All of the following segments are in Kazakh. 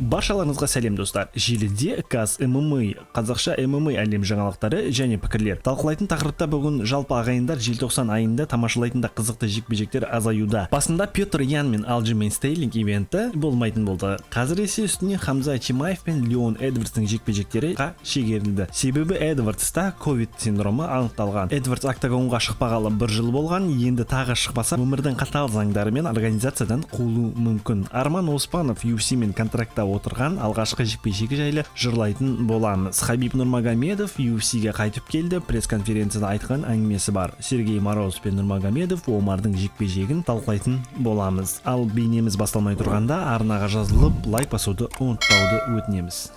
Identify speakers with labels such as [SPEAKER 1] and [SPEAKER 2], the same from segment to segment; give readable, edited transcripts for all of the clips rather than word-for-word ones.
[SPEAKER 1] Баршаларыңызға сәлем достар. Желіде каз ММА, қазақша ММА әлем жаңалықтары және пікірлер. Талқылайтын тақырыпта бүгін жалпы ағайындар желтоқсан айында тамашалайтында қызықты жекпе-жектер азаюда. Басында Петр Ян мен Алджимейн Стерлинг ивенті болмайтын болды. Қазір есе үстіне Хамза Чимаев пен Леон Эдвардстың жекпе-жектері шегерілді. Себебі Эдвардста ковид синдромы анықталған. Эдвардс октагонға шықпағалы бір жыл болған, енді тағы шықпаса өмірдің қатал заңдарымен организациядан қуылуы мүмкін. Арман Оспанов UFC мен контрактта отырған алғашқы жекпе-жегі жайлы жырлайтын боламыз. Хабиб Нурмагомедов UFC-ге қайтып келді. Пресс-конференцияда айтқан әңгімесі бар. Сергей Морозов пен Нурмагомедов Омардың жекпе-жегін талқылайтын боламыз. Ал бейнеміз басталмай тұрғанда арнаға жазылып лайк басуды ұмытпауды өтінеміз.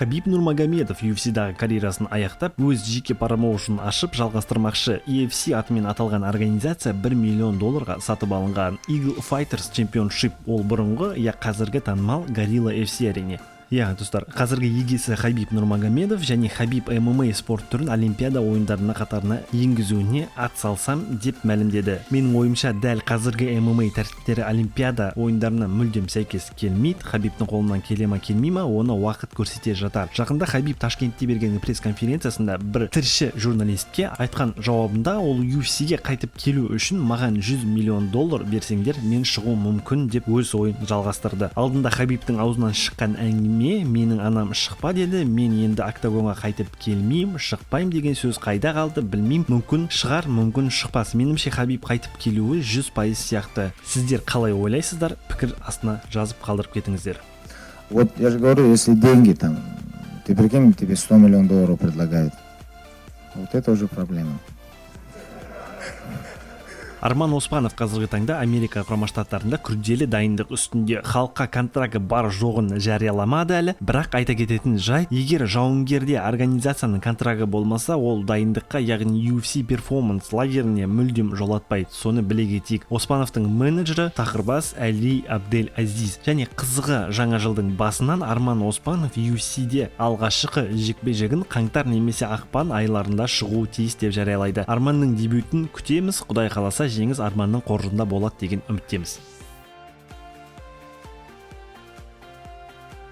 [SPEAKER 1] Хабиб Нурмагомедов UFC-дағы карьерасын аяқтап, өз жеке промоушн ашып жалғастырмақшы. UFC атымен аталған организация $1 миллион сатып алынған. Eagle Fighters Championship ол бұрынғы, қазіргі танымал Gorilla FC әрине. Достар, қазіргі егесі Хабиб Нурмагомедов және Хабиб ММА спорт түрін Олимпиада ойындарына қатарына енгізуіне атсалсам деп мәлімдеді. Менің ойымша дәл қазіргі ММА тәртіптері Олимпиада ойындарына мүлдем сәйкес келмейді. Хабибтің қолынан келе ма келмей ма, оны уақыт көрсете жатар. Жақында Хабиб Ташкентте берген пресс-конференциясында бір тілші журналистке айтқан жауабында, ол UFC-ге қайтып келу үшін маған $100 миллион берсеңдер, мен шығу мүмкін деп өз ойын жалғастырды. Алдында Хабибтің аузынан шыққан әңгіме менің анам шықпа деді, мен енді октагонға қайтып келмеймін, шықпайым деген сөз қайда қалды білмеймін, мүмкін шығар, мүмкін шықпас. Меніңше Хабиб қайтып келуі 100% сияқты. Сіздер қалай ойлайсыздар? Пікір астына жазып қалдырып кетіңіздер.
[SPEAKER 2] Вот я же говорю, если деньги там, ты прикинь, тебе $100 миллионов предлагают. Вот это уже проблема.
[SPEAKER 1] Арман Оспанов қазіргі таңда Америка құрама штаттарында күрделі дайындық үстінде. Халыққа контракты бар жоғын жарияламады әлі, бірақ айта кететін жайт, егер жауынгерде организацияның контракты болмаса, ол дайындыққа, яғни UFC перформанс лагеріне мүлдем жолатпайды. Соны біле кетейік. Оспановтың менеджері Тахырбас Әли Абдель Азиз. Және қызығы, жаңа жылдың басынан Арман Оспанов UFC-де алғашқы жекпе-жегін қаңтар немесе ақпан айларында шығуы тиіс деп жариялайды. Арманның дебютін күтеміз, Құдай қаласа жеңіс Арманның қоржында болады деген үміттеміз.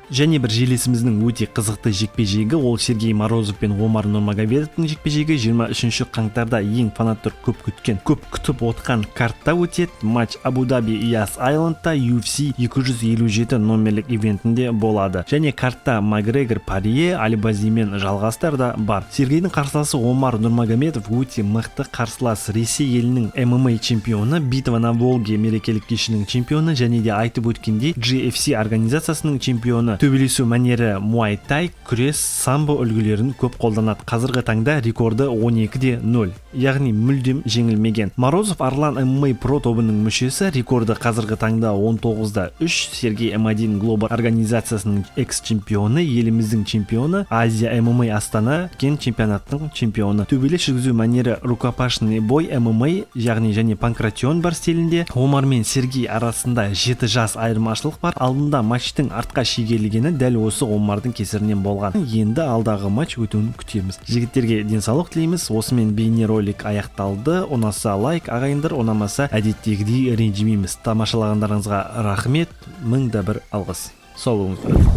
[SPEAKER 1] Және бір желесіміздің өте қызықты жекпе-жегі, ол Сергей Морозов пен Омар Нурмагомедовтың жекпе-жегі 23 қаңтарда ең фанаттар көп күтіп отқан картта өтеді. Матч Абу-Даби Яс Айландта UFC 257 номерлік ивентінде болады. Және картта Макгрегор Парье Алибазимен жалғастар да бар. Сергейдің қарсыласы Омар Нурмагомедов өте мықты қарсылас. Ресей елінің ММА чемпионы, Битва на Волге мерекелік кешінің чемпионы және де айтып өткендей GFC организациясының чемпионы. Төбелесу мәнері Muay Thai, күрес, самбо үлгілерін көп қолданады. Қазіргі таңда рекорды 12-0, яғни мүлдем жеңілмеген. Морозов Арлан ММА Pro тобының мүшесі, рекорды қазіргі таңда 19-3. Сергей М1 Global организациясының экс-чемпионы, еліміздің чемпионы, Азия ММА Астана кен чемпионаттың чемпионы. Төбелес жүргізу мәнері рукопашный бой ММА, яғни және панкратион бар стилінде. Омар мен Сергей арасында 7 жас айырмашылық бар. Алдында матчтың артқа шегелі дәл осы Омардың кесірінен болған. Енді алдағы матч өтуін күтеміз. Жігіттерге денсаулық тілейміз. Осымен бейнеролик аяқталды. Ұнаса лайк, ағайындар, ұнамаса әдеттегідей ренжімейміз. Тамашалағандарыңызға рахмет, 1001 алғыс. Сау болыңыздар.